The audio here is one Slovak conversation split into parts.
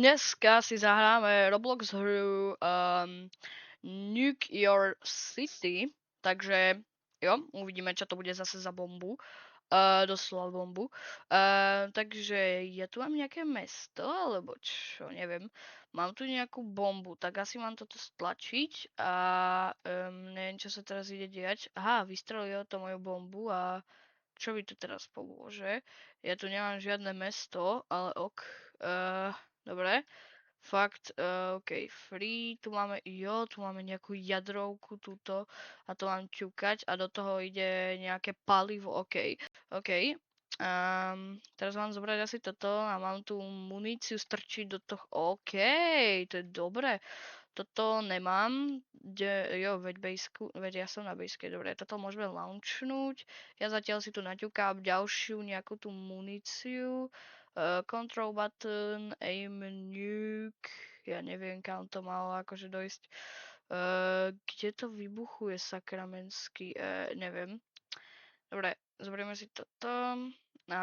Dneska si zahráme Roblox hru Nuke Your City, takže jo, uvidíme, čo to bude zase za bombu. Doslova bombu. Takže ja tu mám nejaké mesto, alebo čo, neviem. Mám tu nejakú bombu, tak asi mám toto stlačiť a neviem, čo sa teraz ide diať. Aha, vystrelilo to moju bombu a čo by tu teraz pomôže? Ja tu nemám žiadne mesto, ale ok. Dobre. Fakt, OK, free, tu máme nejakú jadrovku túto a to mám ťukať a do toho ide nejaké palivo, OK. Teraz mám zobrať asi toto a mám tu muníciu strčiť do toho, OK, to je dobré. Toto nemám, veď ja som na baseke, dobre, toto môžeme launchnúť. Ja zatiaľ si tu naťukám ďalšiu nejakú tú muníciu. Control button, aim nuke, ja neviem kam to malo akože dojsť. Kde to vybuchuje sakramensky, neviem. Dobre, zoberieme si toto. A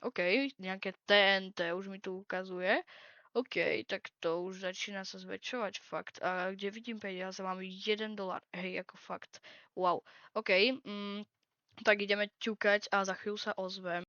OK, nejaké TNT už mi tu ukazuje. OK, tak to už začína sa zväčšovať, fakt. A kde vidím peniaze, mám $1, hej, ako fakt. Wow. OK, tak ideme ťukať a za chvíľu sa ozvem.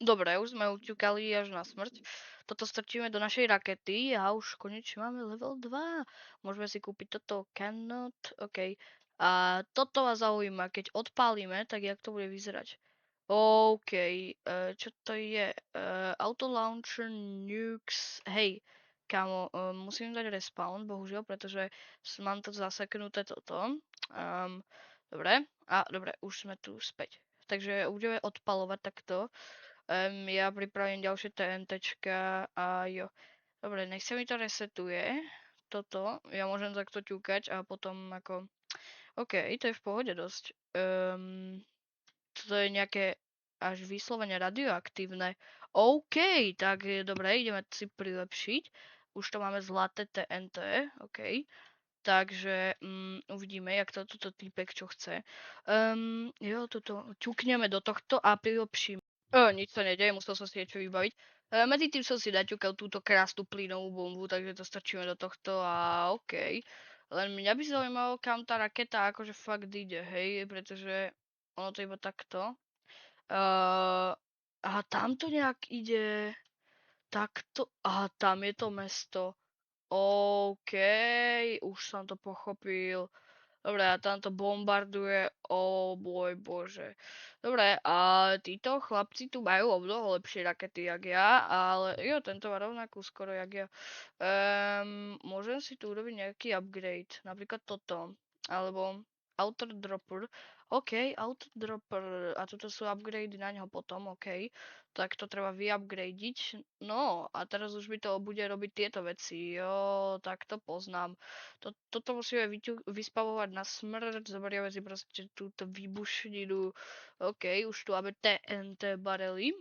Dobre, už sme uťukali až na smrť. Toto strčíme do našej rakety a už konečne máme level 2. Môžeme si kúpiť toto cannot, OK. A toto vás zaujíma, keď odpálime, tak jak to bude vyzerať. OK, čo to je? Auto launcher nukes, hej, kámo, musím dať respawn, bohužiaľ, pretože mám to zaseknuté toto. Dobre, dobre, už sme tu späť. Takže budeme odpalovať takto. Ja pripravím ďalšie TNTčka a jo. Dobre, nech sa mi to resetuje. Toto, ja môžem takto ťukať a potom ako... OK, to je v pohode dosť. Toto je nejaké až vyslovene radioaktívne. OK, tak dobre, ideme si prilepšiť. Už to máme zlaté TNT, OK. Takže uvidíme, jak to túto týpek čo chce. Jo, toto ťukneme do tohto a prilepším. Nič sa nedeje, musel som si niečo vybaviť. Medzi tým som si naťukal túto krásnu plynovú bombu, takže to strčíme do tohto a OK. Len mňa by zaujímalo, kam tá raketa akože fakt ide, hej, pretože ono to iba takto. Aha, tam to nejak ide. Takto. Aha, tam je to mesto. OK, už som to pochopil. Dobre, a tam to bombarduje, môj bože. Dobre, a títo chlapci tu majú o mnoho lepšie rakety jak ja, ale jo, tento má rovnakú skoro jak ja. Môžem si tu urobiť nejaký upgrade, napríklad toto, alebo Outer Dropper. OK, Outer Dropper, a toto sú upgrady na neho potom, OK. Tak to treba vyupgradiť. No, a teraz už by to bude robiť tieto veci. Jo, tak to poznám. Toto musíme vyspavovať na smrť, zoberieme si proste túto výbušninu. OK, už tu máme TNT barely.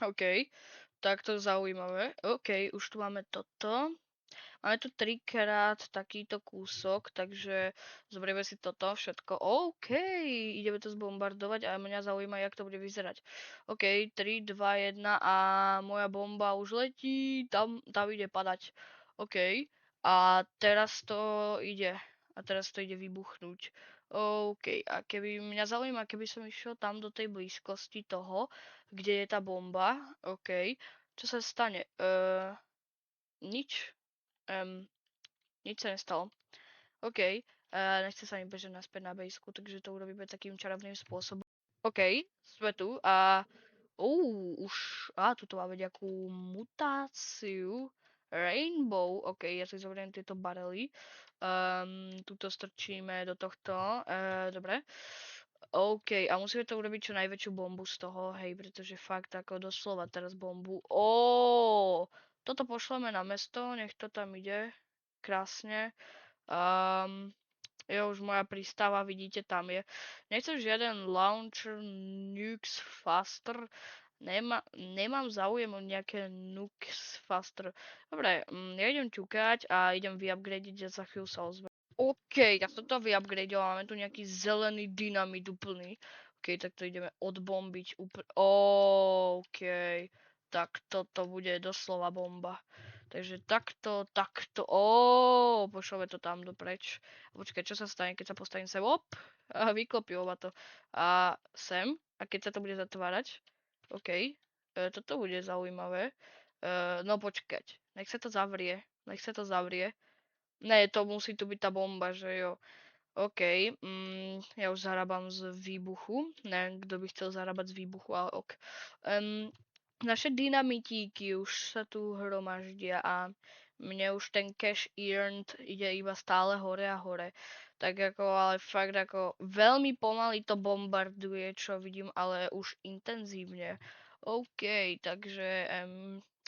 OK, tak to je zaujímavé. OK, už tu máme toto. Máme tu trikrát takýto kúsok, takže zoberieme si toto všetko. OK, ideme to zbombardovať a mňa zaujíma, jak to bude vyzerať. OK, 3, 2, 1 a moja bomba už letí, tam ide padať. OK, a teraz to ide. A teraz to ide vybuchnúť. OK, a mňa zaujíma, keby som išiel tam do tej blízkosti toho, kde je tá bomba. OK, čo sa stane? Nič. Nič sa nestalo. OK, nechce sa mi bežať naspäť na bejsku, takže to urobíme takým čarovným spôsobom. OK, sme tu a... tuto máme nejakú mutáciu. Rainbow, OK, ja si zoberiem tieto barely. Tuto strčíme do tohto, dobre. OK, a musíme to urobiť čo najväčšiu bombu z toho, hej, pretože fakt ako doslova teraz bombu. Toto pošleme na mesto, nech to tam ide. Krásne. Je už moja prístava, vidíte, tam je. Nechcem žiaden launcher nukes faster. Nemám záujem o nejaké nukes faster. Dobre, ja idem ťukať a idem vyupgradeiť a za chvíľu sa ozvem. OK, tak toto vyupgradeoval. Máme tu nejaký zelený dynamit úplný. OK, tak to ideme odbombiť úplne. OK, tak toto bude doslova bomba. Takže takto, pošleme to tam dopreč. Počkaj, čo sa stane, keď sa postavím sem? Op! A vyklopilo ma to. A sem. A keď sa to bude zatvárať? OK. Toto bude zaujímavé. No počkať. Nech sa to zavrie. Nech sa to zavrie. Ne, to musí tu byť tá bomba, že jo. OK, ja už zarábam z výbuchu. Neviem, kto by chcel zarábať z výbuchu, ale ok. Naše dynamitíky už sa tu hromaždia a mne už ten cash earned ide iba stále hore a hore. Tak ako, ale fakt ako veľmi pomaly to bombarduje, čo vidím, ale už intenzívne. OK, takže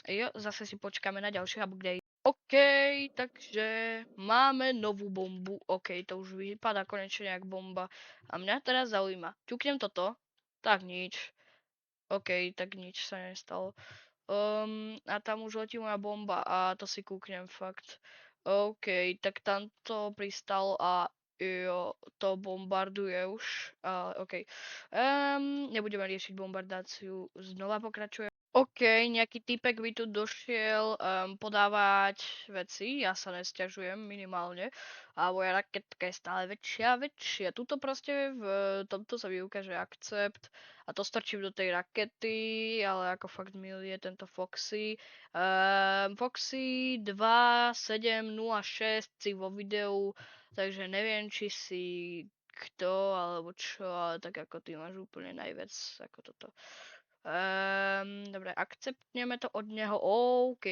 jo, zase si počkáme na ďalšie upgrade. OK, takže máme novú bombu. OK, to už vypadá konečne jak bomba. A mňa teraz zaujíma. Ťuknem toto? Tak nič. OK, tak nič sa nestalo. A tam už letí moja bomba a to si kúknem fakt. OK, tak tam to pristalo a jo, to bombarduje už. OK. Nebudeme riešiť bombardáciu. Znova pokračujem. OK, nejaký typek by tu došiel podávať veci, ja sa nesťažujem minimálne. A moja raketka je stále väčšia a väčšia. Tuto proste v tomto sa vyukáže akcept a to strčím do tej rakety, ale ako fakt milý je tento Foxy. Foxy 2706 si vo videu, takže neviem, či si kto alebo čo, ale tak ako ty máš úplne najviac ako toto. Dobre, akceptneme to od neho. OK.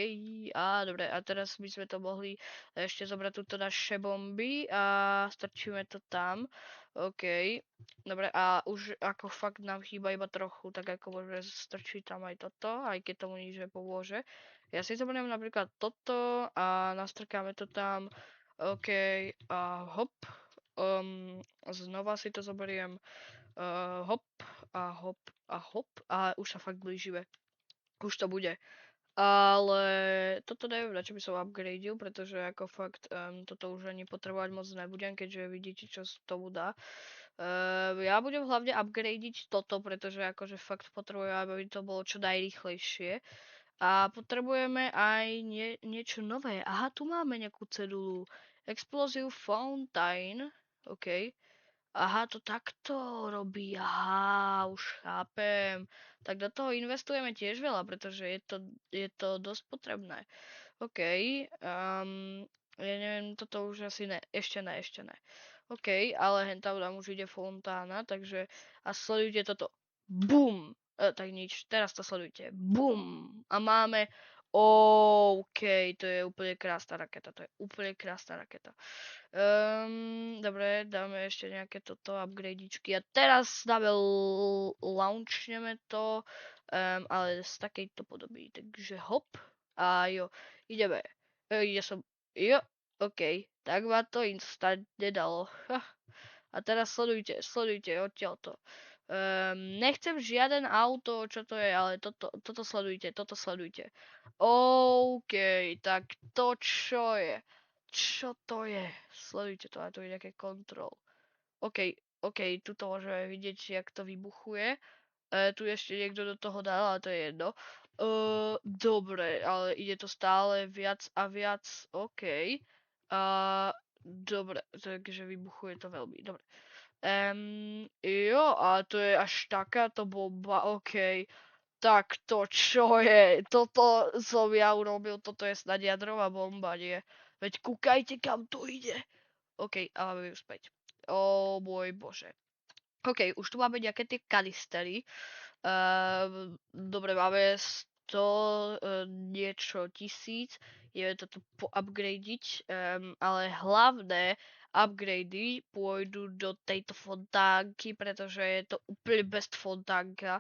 Dobre, a teraz by sme to mohli ešte zobrať túto naše bomby a strčíme to tam. OK. Dobre, a už ako fakt nám chýba iba trochu, tak ako môžeme strčiť tam aj toto, aj keď tomu nič nepomôže. Ja si zoberiem napríklad toto a nastrkáme to tam. OK. A hop. Znova si to zoberiem. Hop a hop a hop a už sa fakt blížime. Už to bude. Ale toto neviem, na čo by som upgradil, pretože ako fakt toto už ani potrebovať moc nebudem, keďže vidíte, čo z tomu dá. Ja budem hlavne upgradeiť toto, pretože akože fakt potrebujem, aby to bolo čo najrýchlejšie. A potrebujeme aj niečo nové. Aha, tu máme nejakú cedulu. Explosive Fountain. OK. Aha, to takto robí. Aha, už chápem. Tak do toho investujeme tiež veľa, pretože je to dosť potrebné. OK. Ja neviem, toto už asi ne. Ešte ne, ešte ne. OK, ale hen tam už ide fontána, takže a sledujte toto. Bum! Tak nič, teraz to sledujte. Bum! A máme OK, to je úplne krásna raketa, to je úplne krásna raketa. Dobre, dáme ešte nejaké toto upgradečky a teraz launchneme to, ale z takejto podoby, takže hop a jo, ideme. Jo, OK, tak ma to instantne dalo. A teraz sledujte odtiaľto. Nechcem žiaden auto, čo to je, ale toto sledujte. OK, tak to čo je? Čo to je? Sledujte to, a tu je nejaké kontrol. OK, tuto môžeme vidieť, jak to vybuchuje. Tu ešte niekto do toho dal, ale to je jedno. Dobre, ale ide to stále viac a viac. OK. Dobre, takže vybuchuje to veľmi. Dobre. Jo, a to je až takáto bomba. OK. Tak to čo je? Toto som ja urobil, toto je snad jadrová bomba, nie? Veď kúkajte, kam to ide. OK, a máme ju späť. O môj bože. OK, už tu máme nejaké tie kanistery. Dobre, máme 100 niečo tisíc. Ideme to tu poupgradeiť, ale hlavné upgrady pôjdu do tejto fontánky, pretože je to úplne best fontánka.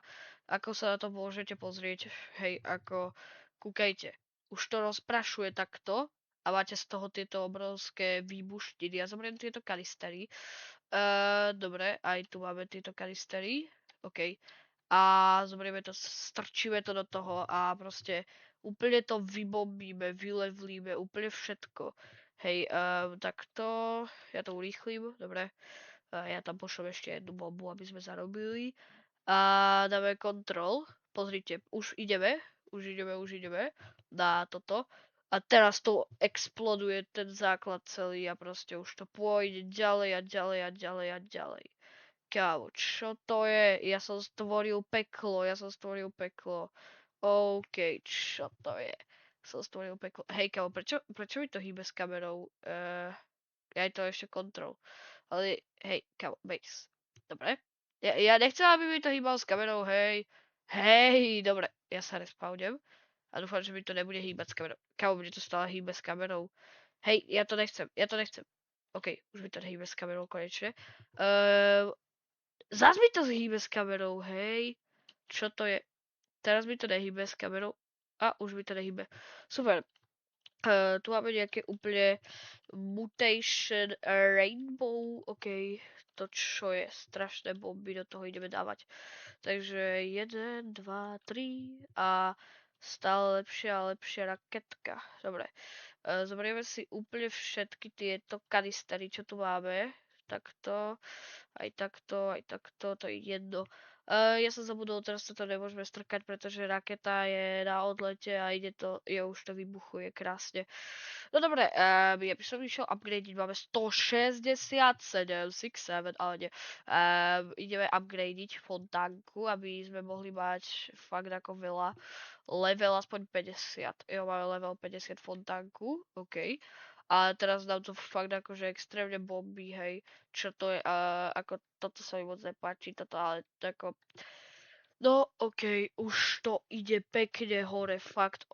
Ako sa na to môžete pozrieť, hej, ako kúkajte. Už to rozprašuje takto a máte z toho tieto obrovské výbuštiny. Ja zoberiem tieto kanistery. Dobre, aj tu máme tieto kanistery. OK. A zoberieme to, strčíme to do toho a proste úplne to vybombíme, vylevlíme, úplne všetko. Hej, takto, ja to urýchlim, dobre. Ja tam pošlem ešte jednu bombu, aby sme zarobili. A dáme kontrol. Pozrite, už ideme. Na toto. A teraz to exploduje ten základ celý a proste už to pôjde ďalej a ďalej a ďalej a ďalej. Kámo, čo to je? Ja som stvoril peklo. OK, čo to je? Som stvoril peklo. Hej, kámo, prečo mi to hýbe s kamerou? Ja to ešte kontrol. Ale hej, kámo, base. Dobre. Ja nechcem, aby mi to hýbalo s kamerou, hej. Hej, dobre. Ja sa respawnem. A dúfam, že mi to nebude hýbať s kamerou. Kámo, mne to stále hýbe s kamerou. Hej, ja to nechcem. OK, už mi to hýbe s kamerou konečne. Zas mi to hýbe s kamerou, hej. Čo to je? Teraz mi to nehýbe s kamerou. A už mi to nehýbe. Super. Tu máme nejaké úplne mutation rainbow, OK, to čo je, strašné bomby, do toho ideme dávať. Takže 1, 2, 3 a stále lepšia a lepšia raketka. Dobre, zoberieme si úplne všetky tieto kanistery, čo tu máme. Takto, aj takto, to je jedno. Ja som zabudol, teraz sa to nemôžeme strkať, pretože raketa je na odlete a už to vybuchuje krásne. No dobre, ja by som išiel upgradeiť, máme 167, 67, ale nie. Ideme upgradeiť fontánku, aby sme mohli mať fakt ako veľa. Level aspoň 50. Jo, máme level 50 fontánku, OK. A teraz nám to fakt akože extrémne bombí, hej. Čo to je, ako toto sa mi moc nepáči, toto, ale to ako... No, OK, už to ide pekne hore, fakt,